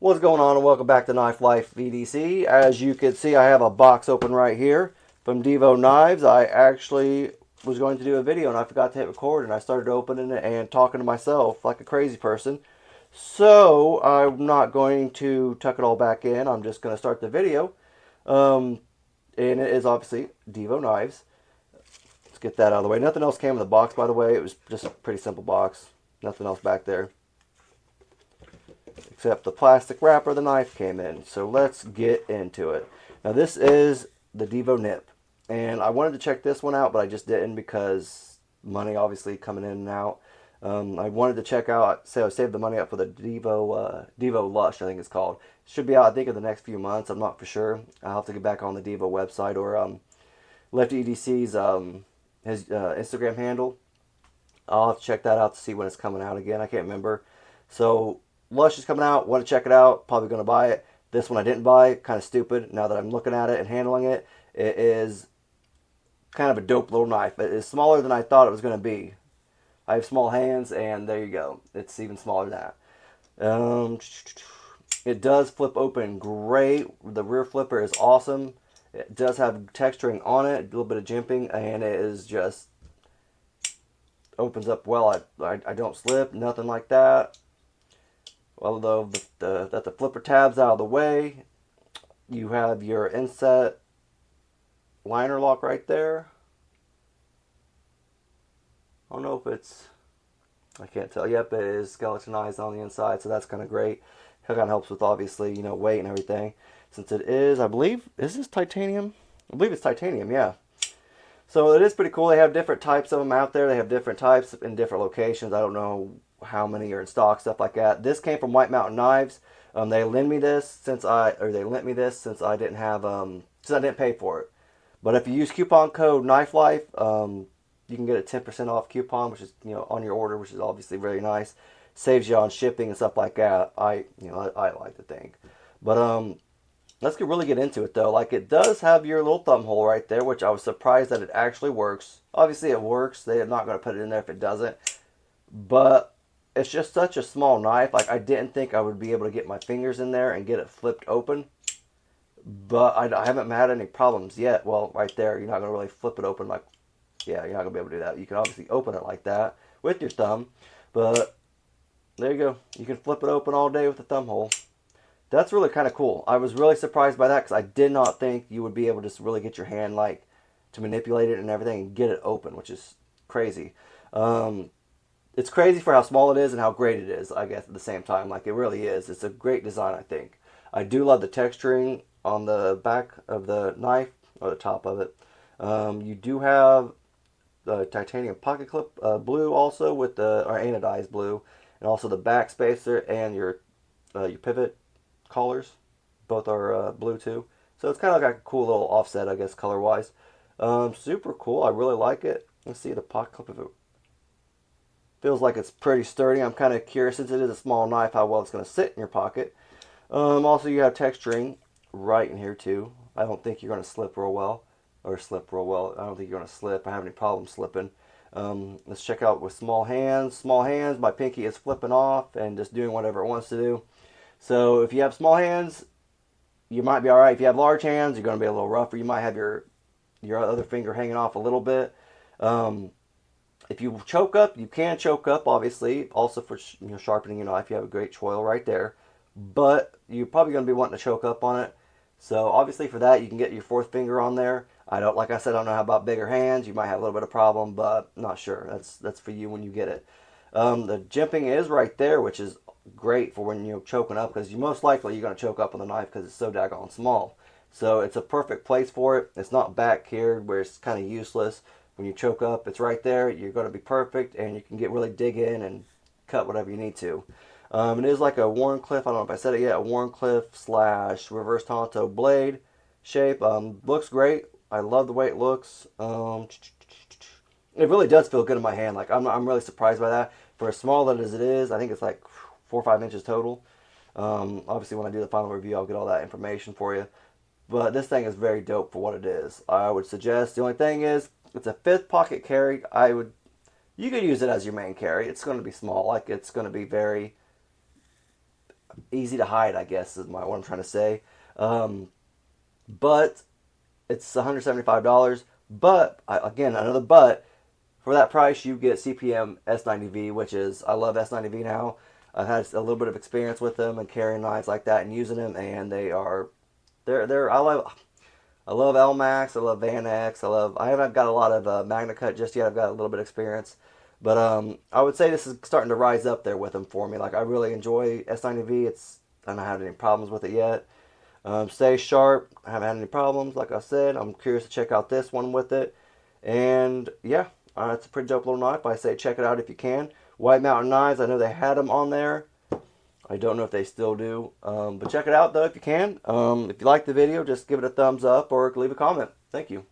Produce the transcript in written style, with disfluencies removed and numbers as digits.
What's going on, and welcome back to Knife Life VDC. As you can see, I have a box open right here from Divo Knives. I actually was going to do a video and I forgot to hit record, and I started opening it and talking to myself like a crazy person. So I'm not going to tuck it all back in. I'm just going to start the video. Um, and it is obviously Divo Knives. Let's get that out of the way. Nothing else came in the box, by the way. It was just a pretty simple box. Nothing else back there, except the plastic wrapper the knife came in. So let's get into it. Now this is the Divo Nip, and I wanted to check this one out, but I just didn't because money obviously coming in and out. I wanted to check out, so I saved the money up for the Divo Lush, I think it's called. It should be out, I think, in the next few months. I'm not for sure. I'll have to get back on the Divo website or Lefty EDC's his Instagram handle. I'll have to check that out to see when it's coming out again. I can't remember. So Lush is coming out. Want to check it out. Probably going to buy it. This one I didn't buy. Kind of stupid. Now that I'm looking at it and handling it, it is kind of a dope little knife. It is smaller than I thought it was going to be. I have small hands, and there you go. It's even smaller than that. It does flip open great. The rear flipper is awesome. It does have texturing on it, a little bit of jimping, and it is just opens up well. I don't slip, nothing like that. Although the flipper tab's out of the way, you have your inset liner lock right there. I don't know if it's, I can't tell. Yep, it is skeletonized on the inside, so that's kind of great. It kind of helps with, obviously, weight and everything. Since it is, I believe, is this titanium? I believe it's titanium, yeah. So it is pretty cool. They have different types of them out there. They have different types in different locations. I don't know how many are in stock, stuff like that. This came from White Mountain Knives. They lent me this since I didn't have since I didn't pay for it. But if you use coupon code KnifeLife, you can get a 10% off coupon, which is on your order, which is obviously very nice. Saves you on shipping and stuff like that. I like to think, but let's really get into it though. Like, it does have your little thumb hole right there, which I was surprised that it actually works. Obviously it works. They're not going to put it in there if it doesn't. But it's just such a small knife. Like, I didn't think I would be able to get my fingers in there and get it flipped open. But I haven't had any problems yet. Well, right there, you're not going to really flip it open like, yeah, you're not going to be able to do that. You can obviously open it like that with your thumb. But there you go. You can flip it open all day with the thumb hole. That's really kind of cool. I was really surprised by that because I did not think you would be able to really get your hand to manipulate it and everything and get it open, which is crazy. It's crazy for how small it is and how great it is, I guess, at the same time. Like, it really is. It's a great design, I think. I do love the texturing on the back of the knife, or the top of it. You do have the titanium pocket clip blue also, with or anodized blue, and also the back spacer and your pivot collars. Both are blue too. So it's kind of like a cool little offset, I guess, color-wise. Super cool. I really like it. Let's see the pocket clip of it. Feels like it's pretty sturdy. I'm kind of curious, since it is a small knife, how well it's going to sit in your pocket. Also, you have texturing right in here too. I don't think you're going to slip real well. Or slip real well. I don't think you're going to slip. I have any problem slipping. Let's check out with small hands. Small hands, my pinky is flipping off and just doing whatever it wants to do. So if you have small hands, you might be alright. If you have large hands, you're going to be a little rougher. You might have your other finger hanging off a little bit. If you choke up, you can choke up, obviously. Also for sharpening your knife, you have a great choil right there. But you're probably going to be wanting to choke up on it. So obviously for that, you can get your fourth finger on there. Like I said, I don't know how about bigger hands. You might have a little bit of problem, but not sure. That's for you when you get it. The jimping is right there, which is great for when you're choking up, because most likely you're going to choke up on the knife because it's so daggone small. So it's a perfect place for it. It's not back here where it's kind of useless. When you choke up, it's right there. You're going to be perfect, and you can dig in and cut whatever you need to. It is like a Warncliffe, I don't know if I said it yet, a Warncliffe / reverse Tonto blade shape. Looks great. I love the way it looks. It really does feel good in my hand. Like, I'm really surprised by that. For as small as it is, I think it's like 4 or 5 inches total. Obviously, when I do the final review, I'll get all that information for you. But this thing is very dope for what it is. I would suggest, the only thing is, it's a 5th pocket carry. You could use it as your main carry. It's going to be small. Like, it's going to be very easy to hide, I guess, is what I'm trying to say. But it's $175. But again, another but. For that price, you get CPM S90V, which is, I love S90V now. I've had a little bit of experience with them and carrying knives like that and using them, and I love LMAX, I love Van X, I haven't got a lot of Magna Cut just yet. I've got a little bit of experience, but I would say this is starting to rise up there with them for me. Like I really enjoy S90V. I haven't had any problems with it yet. Stay sharp. I haven't had any problems. Like I said, I'm curious to check out this one with it, and yeah, it's a pretty dope little knife. I say check it out if you can. White Mountain Knives. I know they had them on there. I don't know if they still do, but check it out though if you can. If you like the video, just give it a thumbs up or leave a comment. Thank you.